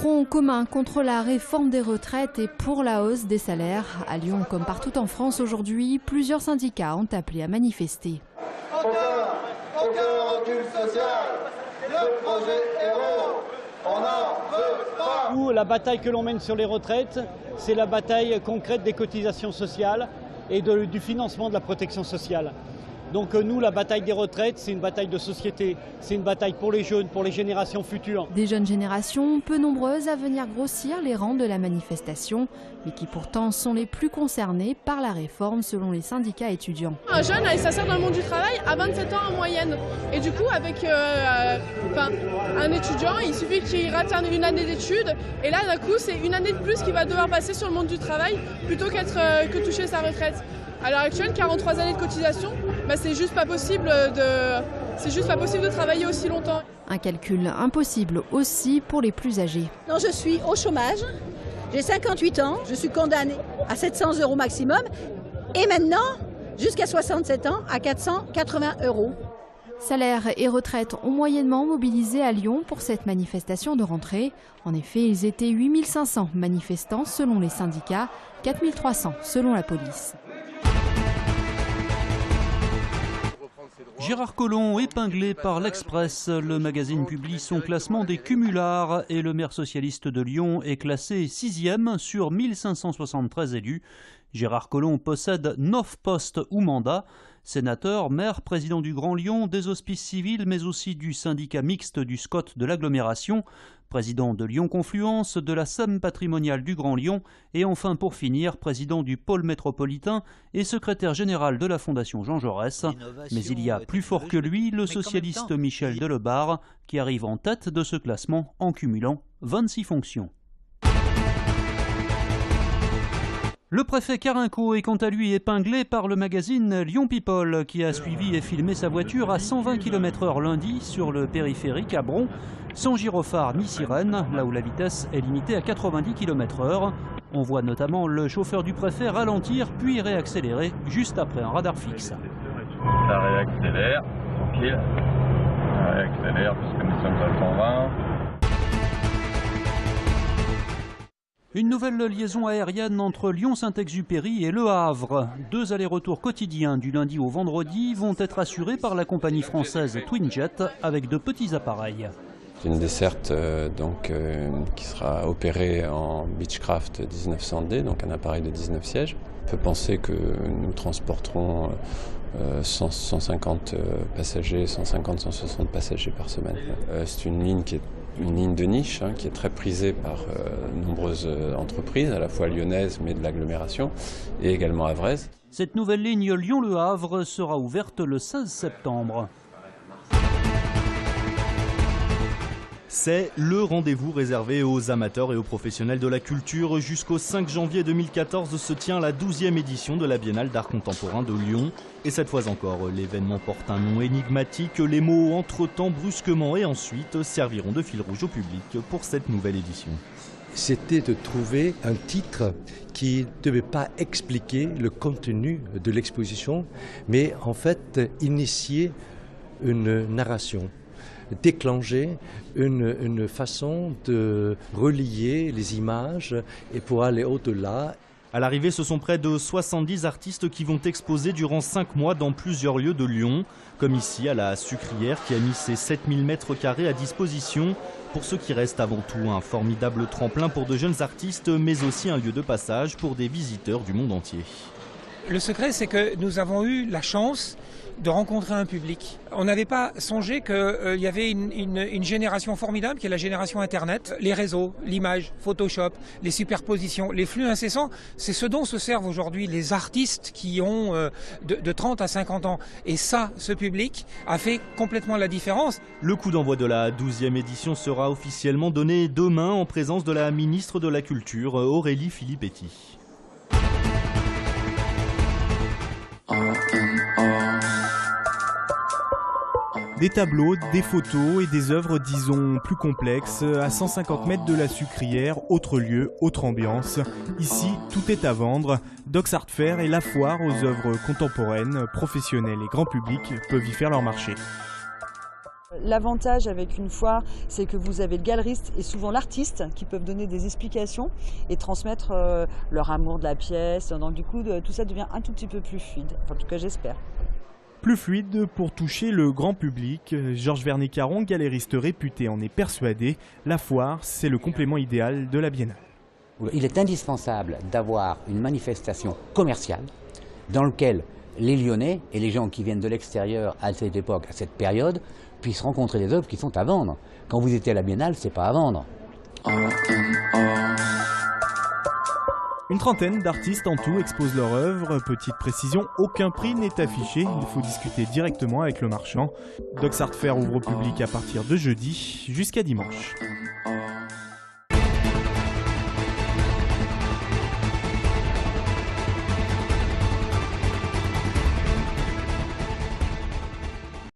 front commun contre la réforme des retraites et pour la hausse des salaires. À Lyon, comme partout en France aujourd'hui, plusieurs syndicats ont appelé à manifester. Aucun recul social, le projet Héros, on n'en veut pas. La bataille que l'on mène sur les retraites, c'est la bataille concrète des cotisations sociales et du financement de la protection sociale. Donc nous, la bataille des retraites, c'est une bataille de société, c'est une bataille pour les jeunes, pour les générations futures. Des jeunes générations peu nombreuses à venir grossir les rangs de la manifestation, mais qui pourtant sont les plus concernés par la réforme selon les syndicats étudiants. Un jeune, il s'insère dans le monde du travail à 27 ans en moyenne. Et du coup, avec un étudiant, il suffit qu'il rate une année d'études. Et là, d'un coup, c'est une année de plus qu'il va devoir passer sur le monde du travail plutôt que toucher sa retraite. À l'heure actuelle, 43 années de cotisation, c'est juste pas possible de travailler aussi longtemps. Un calcul impossible aussi pour les plus âgés. Non, je suis au chômage, j'ai 58 ans, je suis condamnée à 700 € maximum et maintenant, jusqu'à 67 ans, à 480 €. Salaires et retraites ont moyennement mobilisé à Lyon pour cette manifestation de rentrée. En effet, ils étaient 8500 manifestants selon les syndicats, 4300 selon la police. Gérard Collomb, épinglé par l'Express, le magazine publie son classement des cumulards et le maire socialiste de Lyon est classé 6e sur 1573 élus. Gérard Collomb possède 9 postes ou mandats. Sénateur, maire, président du Grand Lyon, des hospices civils, mais aussi du syndicat mixte du SCOT de l'agglomération, président de Lyon Confluence, de la Somme patrimoniale du Grand Lyon et enfin pour finir, président du pôle métropolitain et secrétaire général de la Fondation Jean Jaurès. Mais il y a plus fort que lui, le socialiste Michel Delebarre, qui arrive en tête de ce classement en cumulant 26 fonctions. Le préfet Carinco est quant à lui épinglé par le magazine Lyon People qui a suivi et filmé sa voiture à 120 km/h lundi sur le périphérique à Bron, sans gyrophare ni sirène, là où la vitesse est limitée à 90 km/h. On voit notamment le chauffeur du préfet ralentir puis réaccélérer juste après un radar fixe. Ça réaccélère, tranquille. Ça réaccélère puisque nous sommes à 120. Une nouvelle liaison aérienne entre Lyon-Saint-Exupéry et Le Havre. 2 allers-retours quotidiens du lundi au vendredi vont être assurés par la compagnie française Twinjet avec de petits appareils. C'est une desserte qui sera opérée en Beechcraft 1900D, donc un appareil de 19 sièges. On peut penser que nous transporterons 150 passagers, 150-160 passagers par semaine. C'est une ligne qui est une ligne de niche qui est très prisée par de nombreuses entreprises, à la fois lyonnaises mais de l'agglomération et également havraises. Cette nouvelle ligne Lyon-Le Havre sera ouverte le 16 septembre. C'est le rendez-vous réservé aux amateurs et aux professionnels de la culture. Jusqu'au 5 janvier 2014 se tient la 12e édition de la Biennale d'art contemporain de Lyon. Et cette fois encore, l'événement porte un nom énigmatique. Les mots « entre-temps »,« brusquement » et « ensuite » serviront de fil rouge au public pour cette nouvelle édition. C'était de trouver un titre qui ne devait pas expliquer le contenu de l'exposition, mais en fait initier une narration, déclencher une façon de relier les images et pour aller au-delà. À l'arrivée, ce sont près de 70 artistes qui vont exposer durant 5 mois dans plusieurs lieux de Lyon, comme ici à la Sucrière qui a mis ses 7000 m² à disposition pour ce qui reste avant tout un formidable tremplin pour de jeunes artistes, mais aussi un lieu de passage pour des visiteurs du monde entier. Le secret, c'est que nous avons eu la chance de rencontrer un public. On n'avait pas songé qu'il y avait une génération formidable qui est la génération Internet. Les réseaux, l'image, Photoshop, les superpositions, les flux incessants, c'est ce dont se servent aujourd'hui les artistes qui ont de 30 à 50 ans. Et ça, ce public a fait complètement la différence. Le coup d'envoi de la 12e édition sera officiellement donné demain en présence de la ministre de la Culture, Aurélie Filippetti. Des tableaux, des photos et des œuvres, disons, plus complexes, à 150 mètres de la Sucrière, autre lieu, autre ambiance. Ici, tout est à vendre. Docs Art Fair et la foire aux œuvres contemporaines, professionnelles et grand public peuvent y faire leur marché. L'avantage avec une foire, c'est que vous avez le galeriste et souvent l'artiste qui peuvent donner des explications et transmettre leur amour de la pièce. Donc du coup, tout ça devient un tout petit peu plus fluide. Enfin, en tout cas, j'espère. Plus fluide pour toucher le grand public. Georges Vernet-Caron, galériste réputé, en est persuadé. La foire, c'est le complément idéal de la Biennale. Il est indispensable d'avoir une manifestation commerciale dans laquelle les Lyonnais et les gens qui viennent de l'extérieur à cette époque, à cette période, puissent rencontrer des œuvres qui sont à vendre. Quand vous étiez à la Biennale, c'est pas à vendre. Une trentaine d'artistes en tout exposent leur œuvre. Petite précision, aucun prix n'est affiché. Il faut discuter directement avec le marchand. Docs Art Fair ouvre au public à partir de jeudi jusqu'à dimanche.